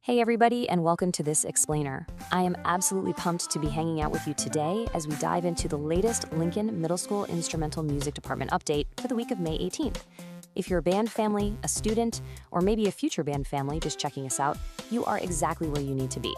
Hey everybody, and welcome to this explainer. I am absolutely pumped to be hanging out with you today as we dive into the latest Lincoln Middle School Instrumental Music Department update for the week of May 18th. If you're a band family, a student, or maybe a future band family just checking us out, you are exactly where you need to be.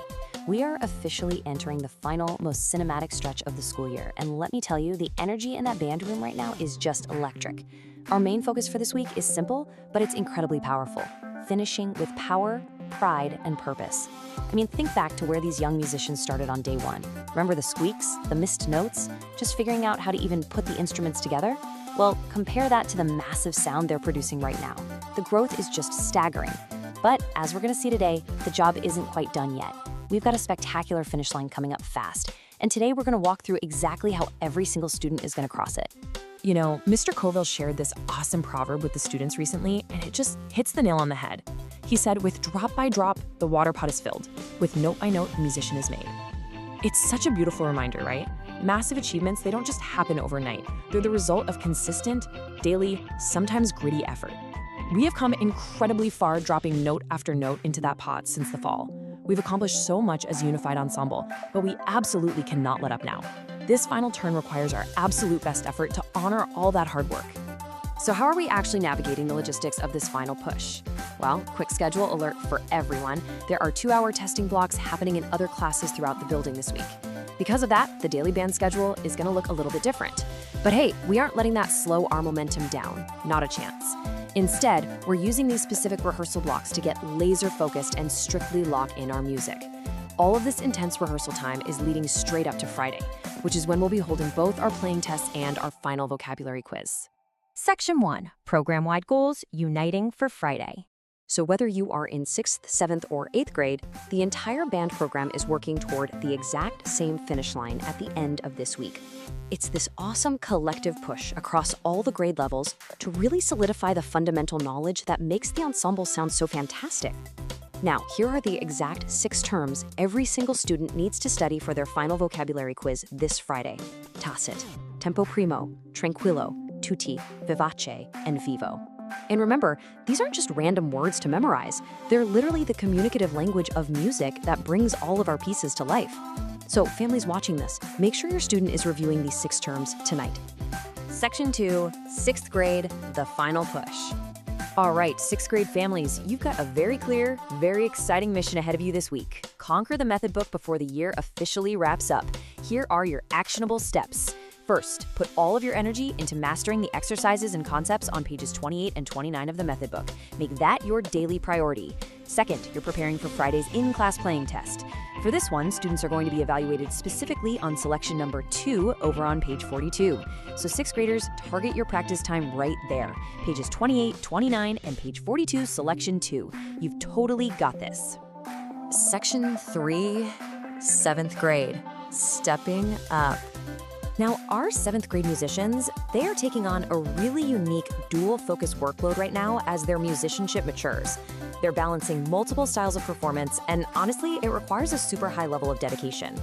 We are officially entering the final, most cinematic stretch of the school year, and let me tell you, the energy in that band room right now is just electric. Our main focus for this week is simple, but it's incredibly powerful: finishing with power, pride, and purpose. I mean, think back to where these young musicians started on day one. Remember the squeaks, the missed notes, just figuring out how to even put the instruments together? Well, compare that to the massive sound they're producing right now. The growth is just staggering. But as we're gonna see today, the job isn't quite done yet. We've got a spectacular finish line coming up fast, and today we're gonna walk through exactly how every single student is gonna cross it. You know, Mr. Colville shared this awesome proverb with the students recently, and it just hits the nail on the head. He said, "With drop by drop, the water pot is filled. With note by note, musician is made." It's such a beautiful reminder, right? Massive achievements, they don't just happen overnight. They're the result of consistent, daily, sometimes gritty effort. We have come incredibly far dropping note after note into that pot since the fall. We've accomplished so much as a unified ensemble, but we absolutely cannot let up now. This final turn requires our absolute best effort to honor all that hard work. So how are we actually navigating the logistics of this final push? Well, quick schedule alert for everyone. There are 2-hour testing blocks happening in other classes throughout the building this week. Because of that, the daily band schedule is gonna look a little bit different. But hey, we aren't letting that slow our momentum down, not a chance. Instead, we're using these specific rehearsal blocks to get laser focused and strictly lock in our music. All of this intense rehearsal time is leading straight up to Friday, which is when we'll be holding both our playing tests and our final vocabulary quiz. Section 1, Program-Wide Goals, Uniting for Friday. So whether you are in 6th, 7th, or 8th grade, the entire band program is working toward the exact same finish line at the end of this week. It's this awesome collective push across all the grade levels to really solidify the fundamental knowledge that makes the ensemble sound so fantastic. Now, here are the exact 6 terms every single student needs to study for their final vocabulary quiz this Friday: tacit, tempo primo, tranquillo, tutti, vivace, and vivo. And remember, these aren't just random words to memorize. They're literally the communicative language of music that brings all of our pieces to life. So families watching this, make sure your student is reviewing these 6 terms tonight. Section 2, 6th grade, the final push. All right, 6th grade families, you've got a very clear, very exciting mission ahead of you this week. Conquer the method book before the year officially wraps up. Here are your actionable steps. First, put all of your energy into mastering the exercises and concepts on pages 28 and 29 of the method book. Make that your daily priority. Second, you're preparing for Friday's in-class playing test. For this one, students are going to be evaluated specifically on selection number 2 over on page 42. So 6th graders, target your practice time right there. Pages 28, 29, and page 42, selection 2. You've totally got this. Section 3, 7th grade, stepping up. Now, our 7th grade musicians, they are taking on a really unique dual-focus workload right now as their musicianship matures. They're balancing multiple styles of performance, and honestly, it requires a super high level of dedication.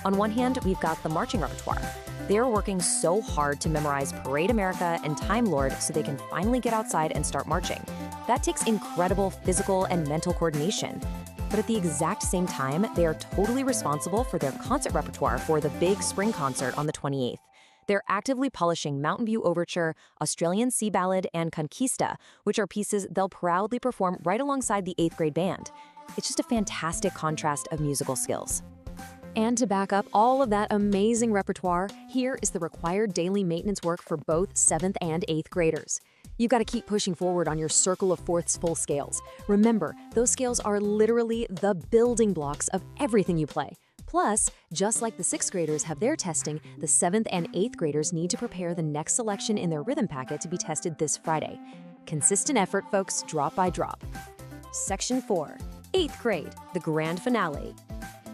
On one hand, we've got the marching repertoire. They're working so hard to memorize Parade America and Time Lord so they can finally get outside and start marching. That takes incredible physical and mental coordination. But at the exact same time, they are totally responsible for their concert repertoire for the big spring concert on the 28th. They're actively polishing Mountain View Overture, Australian Sea Ballad, and Conquista, which are pieces they'll proudly perform right alongside the 8th grade band. It's just a fantastic contrast of musical skills. And to back up all of that amazing repertoire, here is the required daily maintenance work for both 7th and 8th graders. You've got to keep pushing forward on your circle of fourths full scales. Remember, those scales are literally the building blocks of everything you play. Plus, just like the 6th graders have their testing, the 7th and 8th graders need to prepare the next selection in their rhythm packet to be tested this Friday. Consistent effort, folks, drop by drop. Section 4, 8th grade, the grand finale.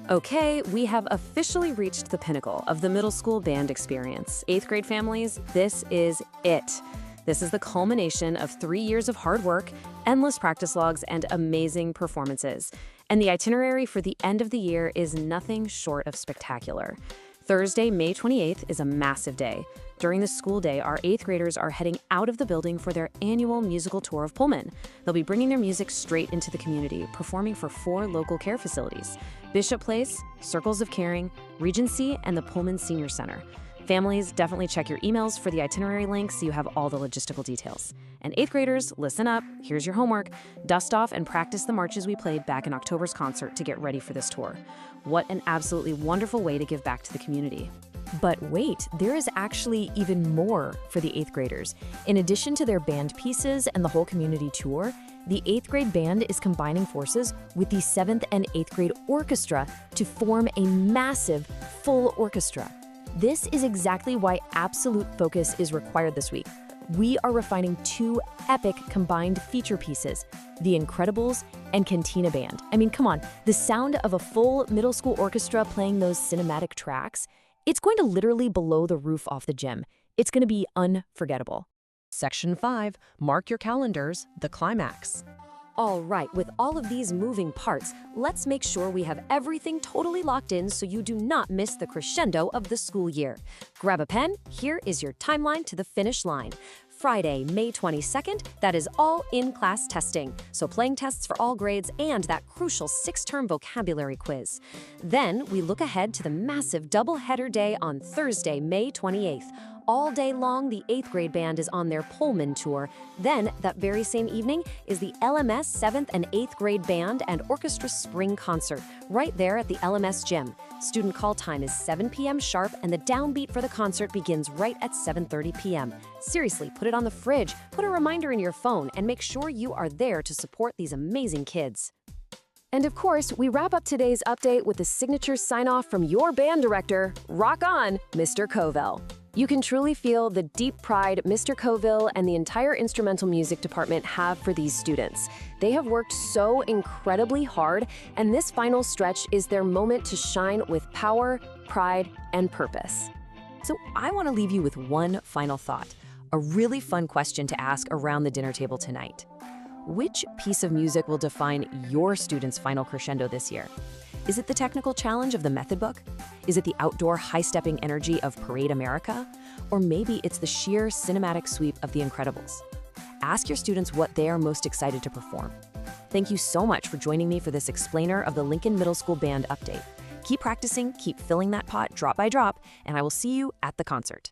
Okay, we have officially reached the pinnacle of the middle school band experience. 8th grade families, this is it. This is the culmination of 3 years of hard work, endless practice logs, and amazing performances. And the itinerary for the end of the year is nothing short of spectacular. Thursday, May 28th is a massive day. During the school day, our 8th graders are heading out of the building for their annual musical tour of Pullman. They'll be bringing their music straight into the community, performing for 4 local care facilities: Bishop Place, Circles of Caring, Regency, and the Pullman Senior Center. Families, definitely check your emails for the itinerary link so you have all the logistical details. And 8th graders, listen up, here's your homework. Dust off and practice the marches we played back in October's concert to get ready for this tour. What an absolutely wonderful way to give back to the community. But wait, there is actually even more for the 8th graders. In addition to their band pieces and the whole community tour, the 8th grade band is combining forces with the 7th and 8th grade orchestra to form a massive, full orchestra. This is exactly why absolute focus is required this week. We are refining 2 epic combined feature pieces, The Incredibles and Cantina Band. I mean, come on, the sound of a full middle school orchestra playing those cinematic tracks, it's going to literally blow the roof off the gym. It's going to be unforgettable. Section 5, mark your calendars, the climax. All right, with all of these moving parts, let's make sure we have everything totally locked in so you do not miss the crescendo of the school year. Grab a pen, here is your timeline to the finish line. Friday, May 22nd, that is all in-class testing, so playing tests for all grades and that crucial 6-term vocabulary quiz. Then we look ahead to the massive double-header day on Thursday, May 28th. All day long, the 8th grade band is on their Pullman tour. Then, that very same evening, is the LMS 7th and 8th grade band and orchestra spring concert, right there at the LMS gym. Student call time is 7 p.m. sharp, and the downbeat for the concert begins right at 7:30 p.m. Seriously, put it on the fridge, put a reminder in your phone, and make sure you are there to support these amazing kids. And of course, we wrap up today's update with the signature sign-off from your band director. Rock on, Mr. Covell. You can truly feel the deep pride Mr. Covell and the entire instrumental music department have for these students. They have worked so incredibly hard, and this final stretch is their moment to shine with power, pride, and purpose. So I want to leave you with one final thought, a really fun question to ask around the dinner table tonight. Which piece of music will define your students' final crescendo this year? Is it the technical challenge of the method book? Is it the outdoor high-stepping energy of Parade America? Or maybe it's the sheer cinematic sweep of The Incredibles. Ask your students what they are most excited to perform. Thank you so much for joining me for this explainer of the Lincoln Middle School Band update. Keep practicing, keep filling that pot drop by drop, and I will see you at the concert.